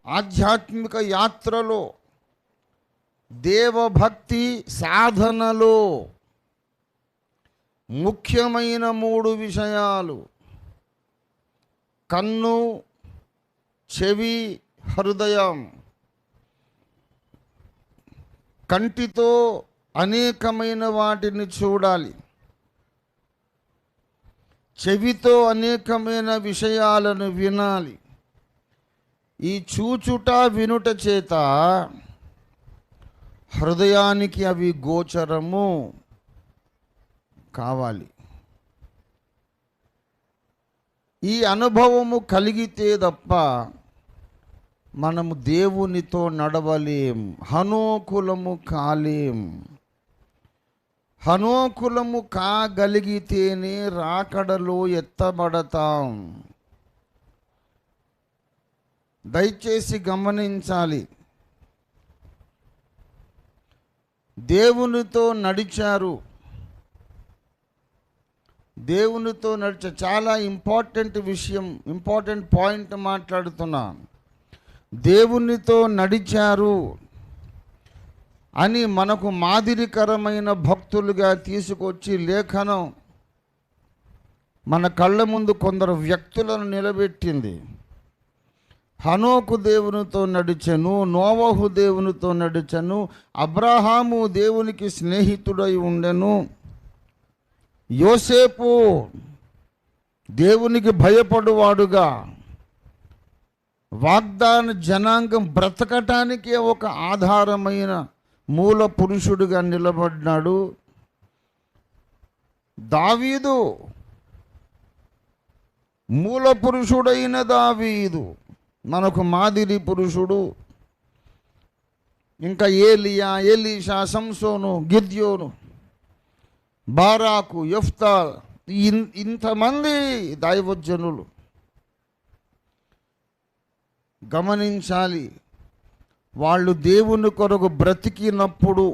ఆధ్యాత్మిక యాత్రలో, దేవభక్తి సాధనలో ముఖ్యమైన 3 విషయాలు: కన్ను, చెవి, హృదయం. కంటితో అనేకమైన వాటిని చూడాలి, చెవితో అనేకమైన విషయాలను వినాలి. ఈ చూచుట వినుట చేత హృదయానికి అవి గోచరము కావాలి. ఈ అనుభవము కలిగితే తప్ప మనము దేవునితో నడవలేం, హనోకులము కాలేం. హనోకులము కాగలిగితేనే రాకడలో ఎత్తబడతాం. దయచేసి గమనించాలి. దేవునితో నడిచారు, దేవునితో నడిచే చాలా ఇంపార్టెంట్ విషయం, ఇంపార్టెంట్ పాయింట్ మాట్లాడుతున్నాను. దేవునితో నడిచారు అని మనకు మాదిరికరమైన భక్తులుగా తీసుకొచ్చి లేఖనం మన కళ్ళ ముందు కొందరు వ్యక్తులను నిలబెట్టింది. హనోకు దేవునితో నడిచెను, నోవహు దేవునితో నడిచెను, అబ్రహాము దేవునికి స్నేహితుడై ఉండెను, యోసేపు దేవునికి భయపడువాడుగా వాగ్దాన జనాంగం బ్రతకటానికే ఒక ఆధారమైన మూల పురుషుడిగా నిలబడ్డాడు. దావీదు, మూల పురుషుడైన దావీదు మనకు మాదిరి పురుషుడు. ఇంకా ఏలియా, ఎలీషా, సంసోను, గిద్యోను, బారాకు, యెఫ్తా, ఇంతమంది దైవజనులు. గమనించాలి, వాళ్ళు దేవుని కొరకు బ్రతికినప్పుడు,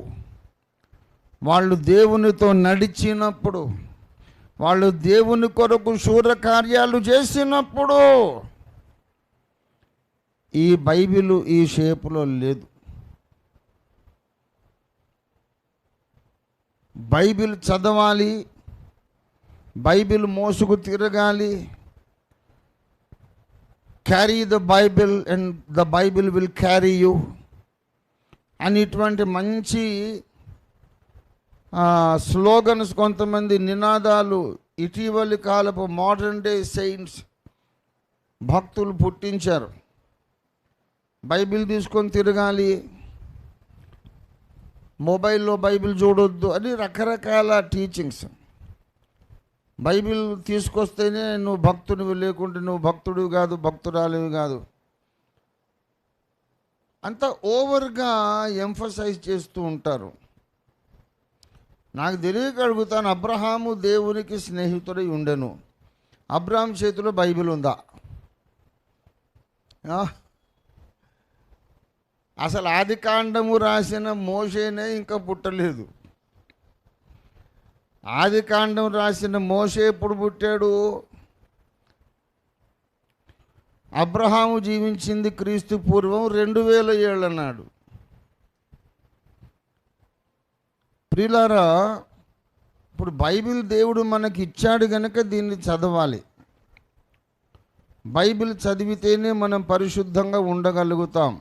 వాళ్ళు దేవునితో నడిచినప్పుడు, వాళ్ళు దేవుని కొరకు శూరకార్యాలు చేసినప్పుడు ఈ బైబిలు ఈ షేపులో లేదు. బైబిల్ చదవాలి, బైబిల్ మోసుకు తిరగాలి. Carry the Bible and the Bible will carry you అని ఇటువంటి మంచి స్లోగన్స్, కొంతమంది నినాదాలు ఇటీవలి కాలపు మోడర్న్ డే సెయింట్స్ భక్తులు పుట్టించారు. బైబిల్ తీసుకొని తిరగాలి, మొబైల్లో బైబిల్ చూడొద్దు అని రకరకాల టీచింగ్స్. బైబిల్ తీసుకొస్తేనే నువ్వు భక్తుడివి, లేకుంటే నువ్వు భక్తుడివి కాదు, భక్తురాలివి కాదు. అంత ఓవర్గా ఎంఫసైజ్ చేస్తూ ఉంటారు. నాకు తెలియక అడుగుతాను, అబ్రహాము దేవునికి స్నేహితుడై ఉండెను. అబ్రహాం చేతిలో బైబిల్ ఉందా? అసలు ఆది కాండము రాసిన మోషేనే ఇంకా పుట్టలేదు. ఆది కాండం రాసిన మోషే ఎప్పుడు పుట్టాడు? అబ్రహాము జీవించింది క్రీస్తు పూర్వం 2000 ఏళ్ళ నాడు. ప్రియులారా, ఇప్పుడు బైబిల్ దేవుడు మనకి ఇచ్చాడు కనుక దీన్ని చదవాలి. బైబిల్ చదివితేనే మనం పరిశుద్ధంగా ఉండగలుగుతాం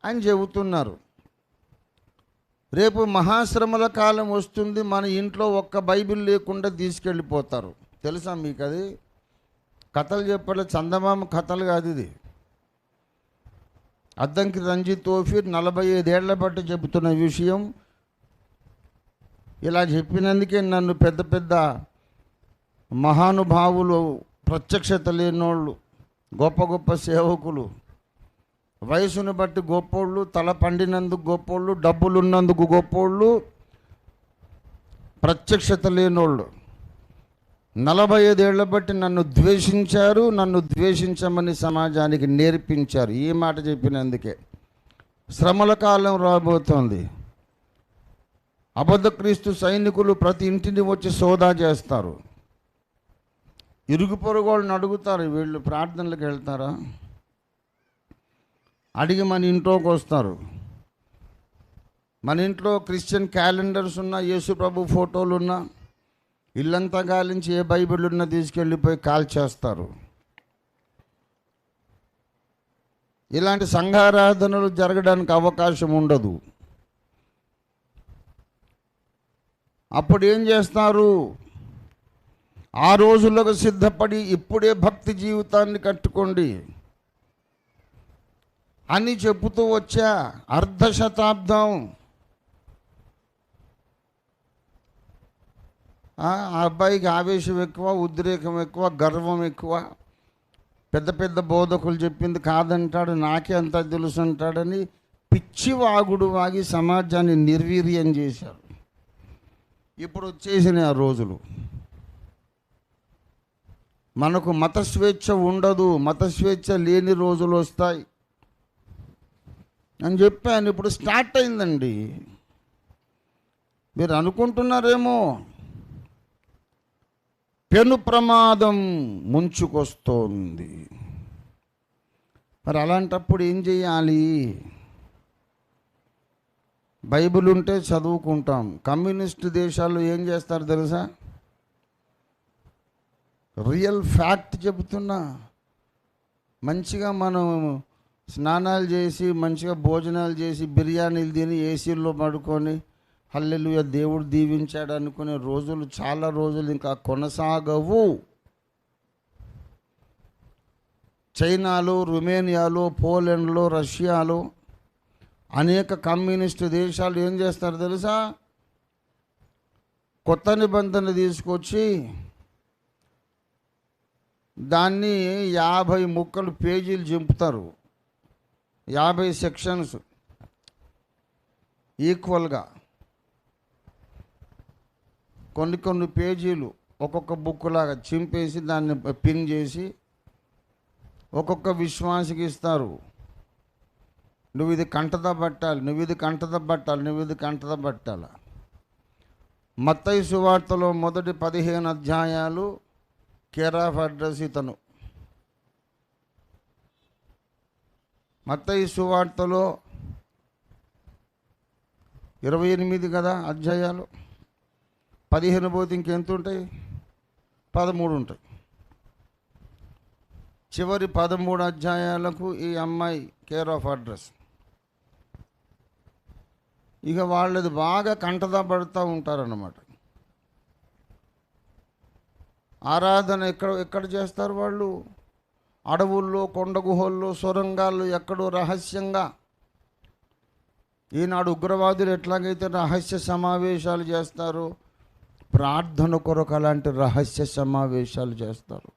అని చెబుతున్నారు. రేపు మహాశ్రమల కాలం వస్తుంది, మన ఇంట్లో ఒక్క బైబిల్ లేకుండా తీసుకెళ్ళిపోతారు. తెలుసా మీకు? అది కథలు చెప్పలే, చందమామ కథలు కాదు ఇది. అద్దంకి రంజిత్ తోఫీర్ 45 ఏళ్ల బట్టి చెబుతున్న విషయం. ఇలా చెప్పినందుకే నన్ను పెద్ద పెద్ద మహానుభావులు, ప్రత్యక్షత లేనోళ్ళు, గొప్ప గొప్ప సేవకులు, వయసును బట్టి గొప్పోళ్ళు, తల పండినందుకు గొప్పోళ్ళు, డబ్బులున్నందుకు గొప్పోళ్ళు, ప్రత్యక్షత లేనోళ్ళు 45 ఏళ్ల బట్టి నన్ను ద్వేషించారు, నన్ను ద్వేషించమని సమాజానికి నేర్పించారు. ఈ మాట చెప్పినందుకే. శ్రమల కాలం రాబోతోంది. అబద్ధ క్రీస్తు సైనికులు ప్రతి ఇంటిని వచ్చి సోదా చేస్తారు. ఇరుగు పొరుగు వాళ్ళని అడుగుతారు, వీళ్ళు ప్రార్థనలకు వెళ్తారా? అడిగి మన ఇంట్లోకి వస్తారు. మన ఇంట్లో క్రిస్టియన్ క్యాలెండర్స్ ఉన్నా, యేసు ప్రభు ఫోటోలు ఉన్నా, ఇల్లంతా గాలించి ఏ బైబిల్ ఉన్నా తీసుకెళ్ళిపోయి కాల్చేస్తారు. ఇలాంటి సంఘారాధనలు జరగడానికి అవకాశం ఉండదు. అప్పుడు ఏం చేస్తారు? ఆ రోజులకు సిద్ధపడి ఇప్పుడే భక్తి జీవితాన్ని కట్టుకోండి అని చెబుతూ వచ్చా. అర్ధ శతాబ్దం ఆ అబ్బాయికి ఆవేశం ఎక్కువ, ఉద్రేకం ఎక్కువ, గర్వం ఎక్కువ. పెద్ద పెద్ద బోధకులు చెప్పింది కాదంటాడు, నాకే అంత తెలుసు అంటాడని పిచ్చి వాగుడు వాగి సమాజాన్ని నిర్వీర్యం చేశారు. ఇప్పుడు వచ్చేసిన ఆ రోజులు. మనకు మత స్వేచ్ఛ ఉండదు, మత స్వేచ్ఛ లేని రోజులు వస్తాయి అని చెప్పాను. ఇప్పుడు స్టార్ట్ అయిందండి. మీరు అనుకుంటున్నారేమో పెను ప్రమాదం ముంచుకొస్తోంది. మరి అలాంటప్పుడు ఏం చేయాలి? బైబిల్ ఉంటే చదువుకుంటాం. కమ్యూనిస్ట్ దేశాల్లో ఏం చేస్తారు తెలుసా? రియల్ ఫ్యాక్ట్ చెబుతున్నా. మంచిగా మనం స్నానాలు చేసి, మంచిగా భోజనాలు చేసి, బిర్యానీలు తిని, ఏసీల్లో పడుకొని హల్లెలూయా దేవుడు దీవించాడు అనుకునే రోజులు చాలా రోజులు ఇంకా కొనసాగవు. చైనాలో, రొమేనియాలో, పోలాండ్లో, రష్యాలో అనేక కమ్యూనిస్టు దేశాలు ఏం చేస్తారు తెలుసా? కొత్త నిబంధన తీసుకొచ్చి దాన్ని 50 ముక్కలు పేజీలు చింపుతారు. 50 సెక్షన్స్ ఈక్వల్గా కొన్ని పేజీలు ఒక్కొక్క బుక్ లాగా చింపేసి దాన్ని పిన్ చేసి ఒక్కొక్క విశ్వాసికి ఇస్తారు. నువ్వు ఇది కంటత పట్టాలి, నువ్వు ఇది కంటత పట్టాలి, నువ్వు ఇది కంటత పట్టాలి. మత్తయి సువార్తలో మొదటి 15 అధ్యాయాలు కేర్ ఆఫ్ అడ్రస్ ఇతను. మత్తయి సువార్తలో 28 కదా అధ్యాయాలు. 15 పోతే ఇంకెంత ఉంటాయి? 13 ఉంటాయి. చివరి 13 అధ్యాయాలకు ఈ అమ్మాయి కేర్ ఆఫ్ అడ్రస్. ఇక వాళ్ళది బాగా కంటదా పడుతూ ఉంటారన్నమాట. ఆరాధన ఎక్కడ చేస్తారు వాళ్ళు? అడవుల్లో, కొండ గుహల్లో, సొరంగాల్లో, ఎక్కడో రహస్యంగా. ఈనాడు ఉగ్రవాదులు ఎట్లాగైతే రహస్య సమావేశాలు చేస్తారో, ప్రార్థన కొరకు అలాంటి రహస్య సమావేశాలు చేస్తారు.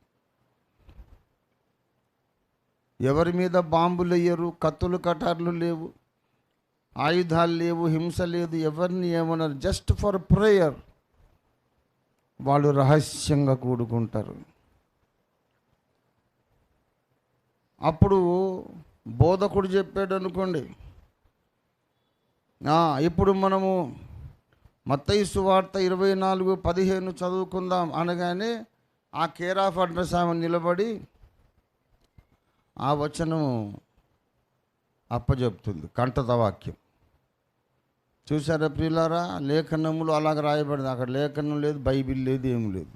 ఎవరి మీద బాంబులు వేయరు, కత్తులు కటార్లు లేవు, ఆయుధాలు లేవు, హింస లేదు, ఎవరిని ఏమన్నారు. జస్ట్ ఫర్ ప్రేయర్ వాళ్ళు రహస్యంగా కూడుకుంటారు. అప్పుడు బోధకుడు చెప్పాడు అనుకోండి. ఇప్పుడు మనము మత్తయి సువార్త 24:15 చదువుకుందాం అనగానే ఆ కేర్ ఆఫ్ అడ్రస్ ఆమె నిలబడి ఆ వచనం అప్పచెప్తుంది, కంటత వాక్యం. చూసారా ప్రియులారా? లేఖనములు అలాగ రాయబడింది. అక్కడ లేఖనం లేదు, బైబిల్ లేదు, ఏం లేదు.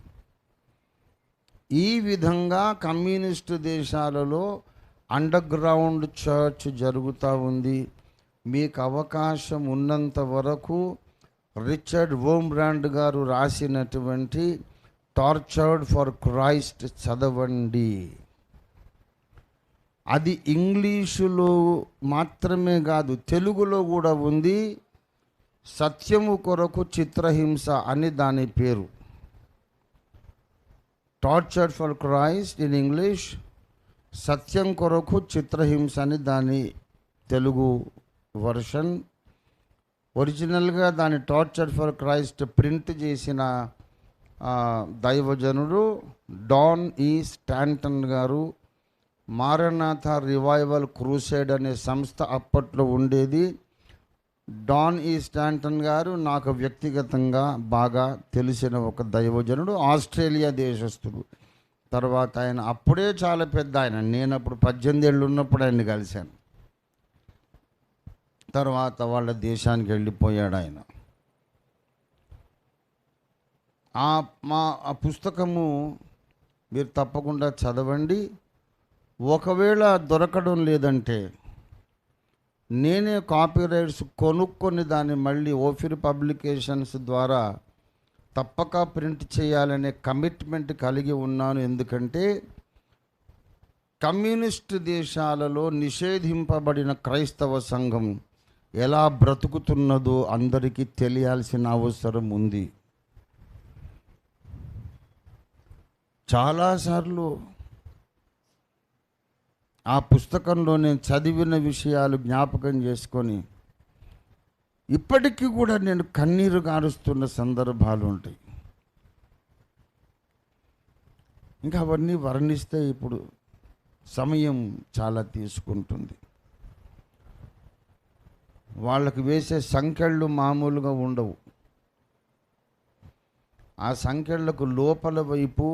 ఈ విధంగా కమ్యూనిస్టు దేశాలలో అండర్ గ్రౌండ్ చర్చ్ జరుగుతూ ఉంది. మీకు అవకాశం ఉన్నంత వరకు రిచర్డ్ వోంబ్రాండ్ గారు రాసినటువంటి టార్చర్డ్ ఫర్ క్రైస్ట్ చదవండి. అది ఇంగ్లీషులో మాత్రమే కాదు, తెలుగులో కూడా ఉంది. సత్యము కొరకు చిత్రహింస అని దాని పేరు. Tortured for Christ in English, సత్యం కొరకు చిత్రహింస అని దాని తెలుగు వర్షన్. ఒరిజినల్గా దాని టార్చర్డ్ ఫర్ క్రైస్ట్ ప్రింట్ చేసిన దైవజనుడు డాన్ ఈ స్టాంటన్ గారు. మారనాథ రివైవల్ క్రూసైడ్ అనే సంస్థ అప్పట్లో ఉండేది. డాన్ ఈ స్టాంటన్ గారు నాకు వ్యక్తిగతంగా బాగా తెలిసిన ఒక దైవజనుడు, ఆస్ట్రేలియా దేశస్థుడు. తర్వాత ఆయన అప్పుడే చాలా పెద్ద ఆయన. నేను అప్పుడు 18 ఏళ్ళు ఉన్నప్పుడు ఆయన్ని కలిశాను. తర్వాత వాళ్ళ దేశానికి వెళ్ళిపోయాడు ఆయన. ఆ పుస్తకము మీరు తప్పకుండా చదవండి. ఒకవేళ దొరకడం లేదంటే నేనే కాపీరైట్స్ కొనుక్కొని దాన్ని మళ్ళీ ఓఫిర్ పబ్లికేషన్స్ ద్వారా తప్పక ప్రింట్ చేయాలనే కమిట్మెంట్ కలిగి ఉన్నాను. ఎందుకంటే కమ్యూనిస్ట్ దేశాలలో నిషేధింపబడిన క్రైస్తవ సంఘం ఎలా బ్రతుకుతున్నదో అందరికీ తెలియాల్సిన అవసరం ఉంది. చాలాసార్లు ఆ పుస్తకంలో నేను చదివిన విషయాలు జ్ఞాపకం చేసుకొని ఇప్పటికీ కూడా నేను కన్నీరు గారుస్తున్న సందర్భాలు ఉంటాయి. ఇంకా అవన్నీ వర్ణిస్తే ఇప్పుడు సమయం చాలా తీసుకుంటుంది. వాళ్ళకి వేసే సంఖ్యలు మామూలుగా ఉండవు. ఆ సంఖ్యలకు లోపల వైపు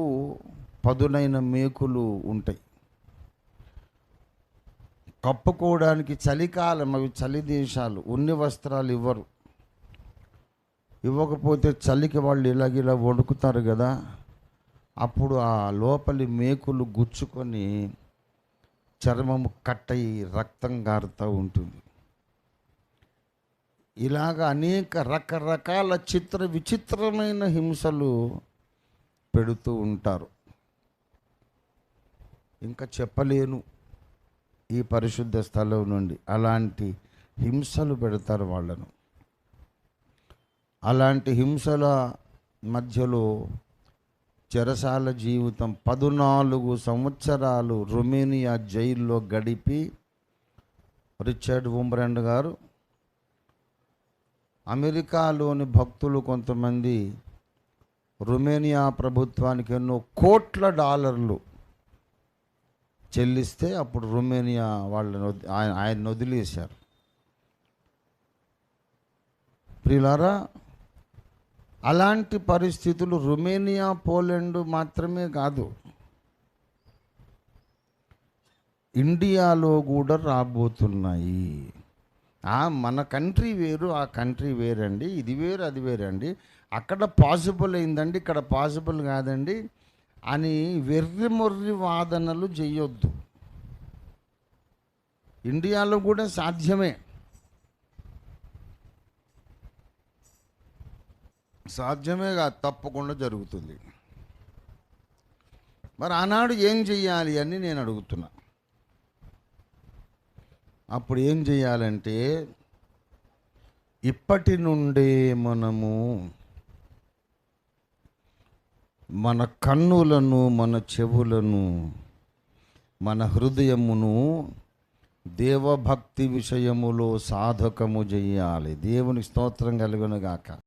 పదునైన మేకులు ఉంటాయి. కప్పుకోవడానికి చలికాలం, అవి చలి దేశాలు, ఉన్ని వస్త్రాలు ఇవ్వరు. ఇవ్వకపోతే చలికి వాళ్ళు ఇలాగిలా వణుకుతారు కదా, అప్పుడు ఆ లోపలి మేకులు గుచ్చుకొని చర్మము కట్టయి రక్తం గారుతూ ఉంటుంది. ఇలాగ అనేక రకరకాల విచిత్రమైన హింసలు పెడుతూ ఉంటారు. ఇంకా చెప్పలేను ఈ పరిశుద్ధ స్థలం నుండి. అలాంటి హింసలు పెడతారు వాళ్ళను. అలాంటి హింసల మధ్యలో చెరసాల జీవితం 14 సంవత్సరాలు రొమేనియా జైల్లో గడిపి రిచర్డ్ వుంబ్రాండ్ గారు, అమెరికాలోని భక్తులు కొంతమంది రొమేనియా ప్రభుత్వానికి ఎన్నో కోట్ల డాలర్లు చెల్లిస్తే అప్పుడు రొమేనియా వాళ్ళని ఆయన వదిలేశారు. ప్రియులారా, అలాంటి పరిస్థితులు రొమేనియా, పోలాండ్ మాత్రమే కాదు, ఇండియాలో కూడా రాబోతున్నాయి. మన కంట్రీ వేరు, ఆ కంట్రీ వేరండి, ఇది వేరు అది వేరండి, అక్కడ పాసిబుల్ అయిందండి ఇక్కడ పాసిబుల్ కాదండి అని వెర్రిమొర్రి వాదనలు చేయొద్దు. ఇండియాలో కూడా సాధ్యమే, కాదు, తప్పకుండా జరుగుతుంది. మరి ఆనాడు ఏం చెయ్యాలి అని నేను అడుగుతున్నా. అప్పుడు ఏం చెయ్యాలంటే, ఇప్పటి నుండే మనము మన కన్నులను, మన చెవులను, మన హృదయమును దేవభక్తి విషయములో సాధకము చెయ్యాలి. దేవునికి స్తోత్రం కలుగును గాక.